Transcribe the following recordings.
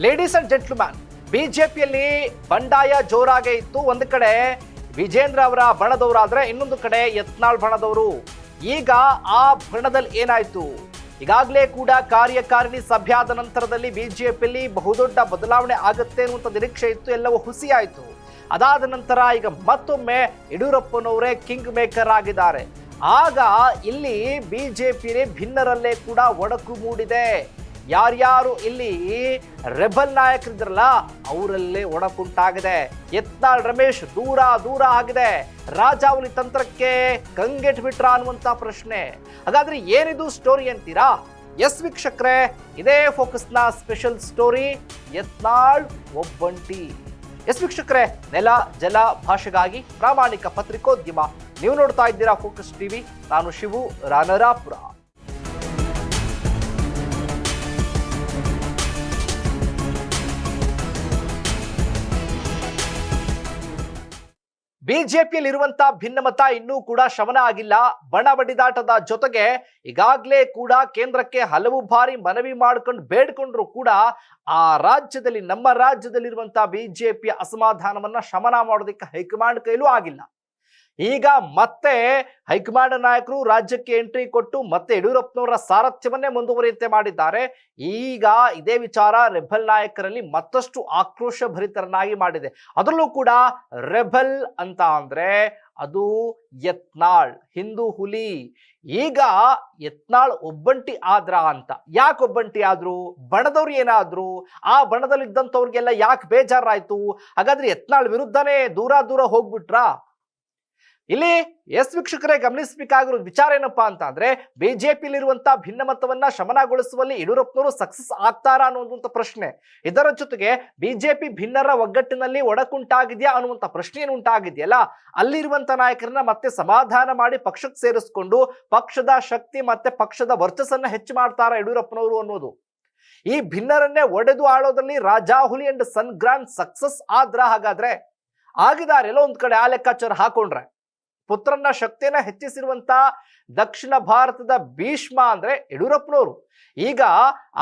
Ladies and gentleman, ಬಿಜೆಪಿಯಲ್ಲಿ ಬಂಡಾಯ ಜೋರಾಗೆ ಇತ್ತು. ಒಂದು ಕಡೆ ವಿಜೇಂದ್ರ ಅವರ ಬಣದವರಾದ್ರೆ ಇನ್ನೊಂದು ಕಡೆ ಯತ್ನಾಳ್ ಬಣದವರು. ಈಗ ಆ ಬಣದಲ್ಲಿ ಏನಾಯ್ತು? ಈಗಾಗಲೇ ಕೂಡ ಕಾರ್ಯಕಾರಿಣಿ ಸಭೆ ಆದ ನಂತರದಲ್ಲಿ ಬಿಜೆಪಿಯಲ್ಲಿ ಬಹುದೊಡ್ಡ ಬದಲಾವಣೆ ಆಗುತ್ತೆ ಅನ್ನುವಂಥ ನಿರೀಕ್ಷೆ ಇತ್ತು. ಎಲ್ಲವೂ ಹುಸಿಯಾಯಿತು. ಅದಾದ ನಂತರ ಈಗ ಮತ್ತೊಮ್ಮೆ ಯಡಿಯೂರಪ್ಪನವರೇ ಕಿಂಗ್ ಮೇಕರ್ ಆಗಿದ್ದಾರೆ. ಆಗ ಇಲ್ಲಿ ಬಿಜೆಪಿ ಭಿನ್ನರಲ್ಲೇ ಕೂಡ ಒಡಕು ಮೂಡಿದೆ. ಯಾರ್ಯಾರು ಇಲ್ಲಿ ರೆಬಲ್ ನಾಯಕರಿದ್ರಲ್ಲ ಅವರಲ್ಲೇ ಒಡಕುಂಟಾಗಿದೆ. ಯತ್ನಾಳ್ ರಮೇಶ್ ದೂರ ದೂರ ಆಗಿದೆ. ರಾಜಾವಲಿ ತಂತ್ರಕ್ಕೆ ಕಂಗೆಟ್ ಬಿಟ್ರ ಅನ್ನುವಂತ ಪ್ರಶ್ನೆ. ಹಾಗಾದ್ರೆ ಏನಿದು ಸ್ಟೋರಿ ಅಂತೀರಾ? ಎಸ್ ವೀಕ್ಷಕರೇ, ಇದೇ ಫೋಕಸ್ನ ಸ್ಪೆಷಲ್ ಸ್ಟೋರಿ, ಯತ್ನಾಳ್ ಒಬ್ಬಂಟಿ. ಎಸ್ ವೀಕ್ಷಕರೇ, ನೆಲ ಜಲ ಭಾಷೆಗಾಗಿ ಪ್ರಾಮಾಣಿಕ ಪತ್ರಿಕೋದ್ಯಮ. ನೀವು ನೋಡ್ತಾ ಇದ್ದೀರಾ ಫೋಕಸ್ ಟಿವಿ. ನಾನು ಶಿವು ರಾನರಾಪುರ. ಬಿಜೆಪಿಯಲ್ಲಿರುವಂತಹ ಭಿನ್ನಮತ ಇನ್ನೂ ಕೂಡ ಶಮನ ಆಗಿಲ್ಲ. ಬಣ ಬಡಿದಾಟದ ಜೊತೆಗೆ ಈಗಾಗಲೇ ಕೂಡ ಕೇಂದ್ರಕ್ಕೆ ಹಲವು ಬಾರಿ ಮನವಿ ಮಾಡ್ಕೊಂಡು ಬೇಡ್ಕೊಂಡ್ರು ಕೂಡ ಆ ರಾಜ್ಯದಲ್ಲಿ, ನಮ್ಮ ರಾಜ್ಯದಲ್ಲಿರುವಂತಹ ಬಿಜೆಪಿಯ ಅಸಮಾಧಾನವನ್ನ ಶಮನ ಮಾಡೋದಕ್ಕೆ ಹೈಕಮಾಂಡ್ ಕೈಲೂ ಆಗಿಲ್ಲ. ಈಗ ಮತ್ತೆ ಹೈಕಮಾಂಡ್ ನಾಯಕರು ರಾಜ್ಯಕ್ಕೆ ಎಂಟ್ರಿ ಕೊಟ್ಟು ಮತ್ತೆ ಯಡಿಯೂರಪ್ಪನವರ ಸಾರಥ್ಯವನ್ನೇ ಮುಂದುವರಿಯುತ್ತೆ ಮಾಡಿದ್ದಾರೆ. ಈಗ ಇದೇ ವಿಚಾರ ರೆಬಲ್ ನಾಯಕರಲ್ಲಿ ಮತ್ತಷ್ಟು ಆಕ್ರೋಶ ಭರಿತರನ್ನಾಗಿ ಮಾಡಿದೆ. ಅದರಲ್ಲೂ ಕೂಡ ರೆಬಲ್ ಅಂತ ಅಂದ್ರೆ ಅದು ಯತ್ನಾಳ್, ಹಿಂದೂ ಹುಲಿ. ಈಗ ಯತ್ನಾಳ್ ಒಬ್ಬಂಟಿ ಆದ್ರ ಅಂತ. ಯಾಕೆ ಒಬ್ಬಂಟಿ ಆದ್ರು? ಬಣದವ್ರು ಏನಾದ್ರು? ಆ ಬಣದಲ್ಲಿದ್ದಂಥವ್ರಿಗೆಲ್ಲ ಯಾಕೆ ಬೇಜಾರಾಯ್ತು? ಹಾಗಾದ್ರೆ ಯತ್ನಾಳ್ ವಿರುದ್ಧನೇ ದೂರ ದೂರ ಹೋಗ್ಬಿಟ್ರಾ? ಇಲ್ಲಿ ಎಸ್ ವೀಕ್ಷಕರೇ, ಗಮನಿಸಬೇಕಾಗಿರೋ ವಿಚಾರ ಏನಪ್ಪಾ ಅಂತ ಅಂದ್ರೆ, ಬಿಜೆಪಿಯಲ್ಲಿರುವಂತಹ ಭಿನ್ನಮತವನ್ನ ಶಮನಗೊಳಿಸುವಲ್ಲಿ ಯಡಿಯೂರಪ್ಪನವರು ಸಕ್ಸಸ್ ಆಗ್ತಾರಾ ಅನ್ನುವಂಥ ಪ್ರಶ್ನೆ. ಇದರ ಜೊತೆಗೆ ಬಿಜೆಪಿ ಭಿನ್ನರ ಒಗ್ಗಟ್ಟಿನಲ್ಲಿ ಒಡಕುಂಟಾಗಿದೆಯಾ ಅನ್ನುವಂಥ ಪ್ರಶ್ನೆ ಏನು ಉಂಟಾಗಿದೆಯಲ್ಲ, ಅಲ್ಲಿರುವಂತ ನಾಯಕರನ್ನ ಮತ್ತೆ ಸಮಾಧಾನ ಮಾಡಿ ಪಕ್ಷಕ್ಕೆ ಸೇರಿಸಿಕೊಂಡು ಪಕ್ಷದ ಶಕ್ತಿ ಮತ್ತೆ ಪಕ್ಷದ ವರ್ಚಸ್ಸನ್ನ ಹೆಚ್ಚು ಮಾಡ್ತಾರ ಯಡಿಯೂರಪ್ಪನವರು ಅನ್ನೋದು. ಈ ಭಿನ್ನರನ್ನೇ ಒಡೆದು ಆಳೋದ್ರಲ್ಲಿ Rajahuli and son grand success ಆದ್ರ? ಹಾಗಾದ್ರೆ ಆಗಿದ್ದಾರೆ. ಎಲ್ಲೋ ಒಂದ್ ಕಡೆ ಆ ಲೆಕ್ಕಾಚಾರ ಹಾಕೊಂಡ್ರೆ ಪುತ್ರನ ಶಕ್ತಿಯನ್ನ ಹೆಚ್ಚಿಸಿರುವಂತ ದಕ್ಷಿಣ ಭಾರತದ ಭೀಷ್ಮ ಅಂದ್ರೆ ಯಡಿಯೂರಪ್ಪನವರು. ಈಗ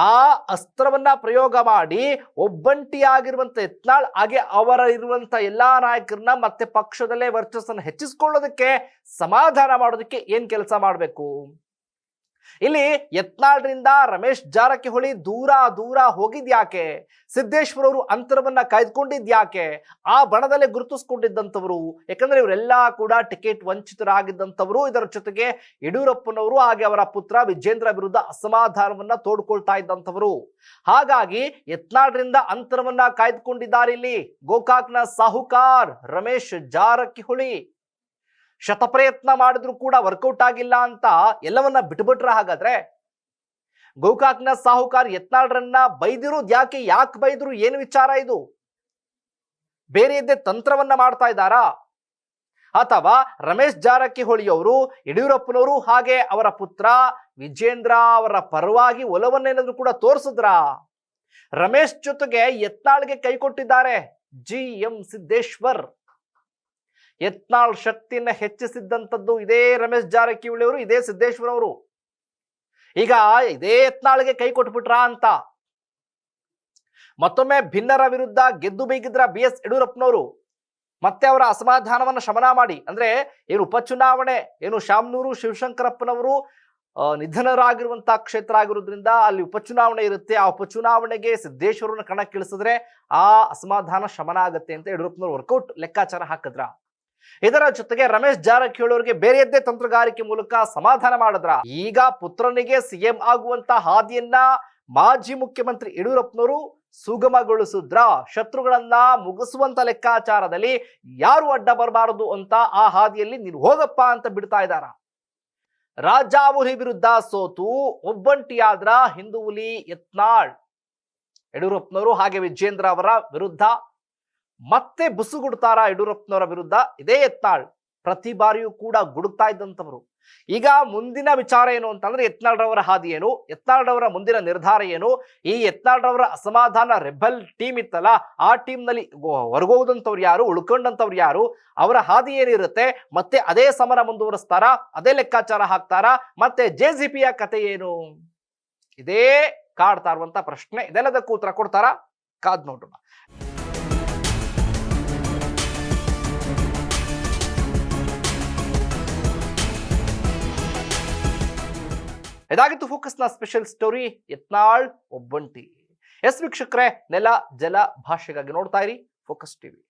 ಆ ಅಸ್ತ್ರವನ್ನ ಪ್ರಯೋಗ ಮಾಡಿ ಒಬ್ಬಂಟಿಯಾಗಿರುವಂತ ಯತ್ನಾಳ್ ಹಾಗೆ ಅವರ ಇರುವಂತ ಎಲ್ಲಾ ನಾಯಕರನ್ನ ಮತ್ತೆ ಪಕ್ಷದಲ್ಲೇ ವರ್ಚಸ್ಸನ್ನು ಹೆಚ್ಚಿಸಿಕೊಳ್ಳೋದಕ್ಕೆ, ಸಮಾಧಾನ ಮಾಡೋದಕ್ಕೆ ಏನ್ ಕೆಲಸ ಮಾಡಬೇಕು? ಇಲ್ಲಿ ಯತ್ನಾಳ್ರಿಂದ ರಮೇಶ್ ಜಾರಕಿಹೊಳಿ ದೂರ ದೂರ ಹೋಗಿದ್ಯಾಕೆ? ಸಿದ್ದೇಶ್ವರ ಅವರು ಅಂತರವನ್ನ ಕಾಯ್ದುಕೊಂಡಿದ್ಯಾಕೆ? ಆ ಬಣದಲ್ಲೇ ಗುರುತಿಸ್ಕೊಂಡಿದ್ದಂಥವರು. ಯಾಕಂದ್ರೆ ಇವರೆಲ್ಲ ಕೂಡ ಟಿಕೆಟ್ ವಂಚಿತರಾಗಿದ್ದಂಥವರು. ಇದರ ಜೊತೆಗೆ ಯಡಿಯೂರಪ್ಪನವರು ಹಾಗೆ ಅವರ ಪುತ್ರ ವಿಜೇಂದ್ರ ವಿರುದ್ಧ ಅಸಮಾಧಾನವನ್ನ ತೋಡ್ಕೊಳ್ತಾ ಇದ್ದಂಥವರು. ಹಾಗಾಗಿ ಯತ್ನಾಳ್ರಿಂದ ಅಂತರವನ್ನ ಕಾಯ್ದುಕೊಂಡಿದ್ದಾರೆ ಇಲ್ಲಿ ಗೋಕಾಕ್ನ ಸಾಹುಕಾರ್ ರಮೇಶ್ ಜಾರಕಿಹೊಳಿ. ಶತಪ್ರಯತ್ನ ಮಾಡಿದ್ರು ಕೂಡ ವರ್ಕೌಟ್ ಆಗಿಲ್ಲ ಅಂತ ಎಲ್ಲವನ್ನ ಬಿಟ್ಬಿಟ್ರ? ಹಾಗಾದ್ರೆ ಗೋಕಾಕ್ನ ಸಾಹುಕಾರ್ ಯತ್ನಾಳ್ರನ್ನ ಬೈದಿರೋದು ಯಾಕೆ? ಯಾಕೆ ಬೈದ್ರು? ಏನು ವಿಚಾರ ಇದು? ಬೇರೆಯದ್ದೇ ತಂತ್ರವನ್ನ ಮಾಡ್ತಾ ಇದ್ದಾರಾ? ಅಥವಾ ರಮೇಶ್ ಜಾರಕಿಹೊಳಿ ಅವರು ಯಡಿಯೂರಪ್ಪನವರು ಹಾಗೆ ಅವರ ಪುತ್ರ ವಿಜೇಂದ್ರ ಅವರ ಪರವಾಗಿ ಒಲವನ್ನೇನಾದ್ರೂ ಕೂಡ ತೋರಿಸಿದ್ರ? ರಮೇಶ್ ಜೊತೆಗೆ ಯತ್ನಾಳ್ಗೆ ಕೈ ಕೊಟ್ಟಿದ್ದಾರೆ GM ಸಿದ್ದೇಶ್ವರ್. ಯತ್ನಾಳ್ ಶಕ್ತಿಯನ್ನ ಹೆಚ್ಚಿಸಿದ್ದಂಥದ್ದು ಇದೇ ರಮೇಶ್ ಜಾರಕಿಹೊಳಿ ಅವರು, ಇದೇ ಸಿದ್ದೇಶ್ವರ್ ಅವರು. ಈಗ ಇದೇ ಯತ್ನಾಳ್ಗೆ ಕೈ ಕೊಟ್ಬಿಟ್ರಾ ಅಂತ ಮತ್ತೊಮ್ಮೆ ಭಿನ್ನರ ವಿರುದ್ಧ ಗೆದ್ದು ಬೀಗಿದ್ರ BS ಯಡಿಯೂರಪ್ಪನವರು. ಮತ್ತೆ ಅವರ ಅಸಮಾಧಾನವನ್ನ ಶಮನ ಮಾಡಿ, ಅಂದ್ರೆ ಏನು ಉಪಚುನಾವಣೆ, ಏನು ಶಾಮನೂರು ಶಿವಶಂಕರಪ್ಪನವರು ನಿಧನರಾಗಿರುವಂತಹ ಕ್ಷೇತ್ರ ಆಗಿರೋದ್ರಿಂದ ಅಲ್ಲಿ ಉಪಚುನಾವಣೆ ಇರುತ್ತೆ. ಆ ಉಪಚುನಾವಣೆಗೆ ಸಿದ್ದೇಶ್ವರನ ಕಣಕ್ಕಿಳಿಸಿದ್ರೆ ಆ ಅಸಮಾಧಾನ ಶಮನ ಆಗತ್ತೆ ಅಂತ ಯಡಿಯೂರಪ್ಪನವರು ವರ್ಕೌಟ್ ಲೆಕ್ಕಾಚಾರ ಹಾಕಿದ್ರ. ಇದರ ಜೊತೆಗೆ ರಮೇಶ್ ಜಾರಕಿಹೊಳಿ ಅವರಿಗೆ ಬೇರೆಯದ್ದೇ ತಂತ್ರಗಾರಿಕೆ ಮೂಲಕ ಸಮಾಧಾನ ಮಾಡಿದ್ರ. ಈಗ ಪುತ್ರನಿಗೆ CM ಆಗುವಂತ ಹಾದಿಯನ್ನ ಮಾಜಿ ಮುಖ್ಯಮಂತ್ರಿ ಯಡಿಯೂರಪ್ಪನವರು ಸುಗಮಗೊಳಿಸಿದ್ರ. ಶತ್ರುಗಳನ್ನ ಮುಗಿಸುವಂತ ಲೆಕ್ಕಾಚಾರದಲ್ಲಿ ಯಾರು ಅಡ್ಡ ಬರಬಾರದು ಅಂತ ಆ ಹಾದಿಯಲ್ಲಿ ನೀನು ಹೋಗಪ್ಪ ಅಂತ ಬಿಡ್ತಾ ಇದ್ದಾರ. ರಾಜಾಹುಲಿ ವಿರುದ್ಧ ಸೋತು ಒಬ್ಬಂಟಿಯಾದ್ರ ಹಿಂದೂ ಹುಲಿ ಯತ್ನಾಳ್. ಯಡಿಯೂರಪ್ಪನವರು ಹಾಗೆ ವಿಜೇಂದ್ರ ಅವರ ವಿರುದ್ಧ ಮತ್ತೆ ಬುಸುಗುಡ್ತಾರ ಯಡಿಯೂರಪ್ಪನವರ ವಿರುದ್ಧ ಇದೇ ಯತ್ನಾಳ್. ಪ್ರತಿ ಬಾರಿಯೂ ಕೂಡ ಗುಡುಕ್ತಾ ಇದ್ದಂಥವ್ರು. ಈಗ ಮುಂದಿನ ವಿಚಾರ ಏನು ಅಂತಂದ್ರೆ, ಯತ್ನಾಳ್ರವರ ಹಾದಿ ಏನು, ಯತ್ನಾಳ್ರವರ ಮುಂದಿನ ನಿರ್ಧಾರ ಏನು? ಈ ಯತ್ನಾಳ್ರವರ ಅಸಮಾಧಾನ ರೆಬಲ್ ಟೀಮ್ ಇತ್ತಲ್ಲ, ಆ ಟೀಮ್ ನಲ್ಲಿ ಹೊರಗೋದಂಥವ್ರು ಯಾರು, ಉಳ್ಕೊಂಡಂಥವ್ರು ಯಾರು, ಅವರ ಹಾದಿ ಏನಿರುತ್ತೆ, ಮತ್ತೆ ಅದೇ ಸಮರ ಮುಂದುವರಿಸ್ತಾರ, ಅದೇ ಲೆಕ್ಕಾಚಾರ ಹಾಕ್ತಾರ, ಮತ್ತೆ JCPಯ ಕತೆ ಏನು? ಇದೇ ಕಾಡ್ತಾ ಇರುವಂತ ಪ್ರಶ್ನೆ. ಇದೆಲ್ಲದಕ್ಕೂ ಉತ್ತರ ಕೊಡ್ತಾರ ಕಾದ್ ನೋಡೋಣ. ಇದಾಗಿತ್ತು ಫೋಕಸ್ನ ಸ್ಪೆಷಲ್ ಸ್ಟೋರಿ ಯತ್ನಾಳ್ ಒಬ್ಬಂಟಿ. ಎಸ್ ವೀಕ್ಷಕರೇ, ನೆಲ ಜಲ ಭಾಷೆಗಾಗಿ ನೋಡ್ತಾ ಇರಿ ಫೋಕಸ್ ಟಿವಿ.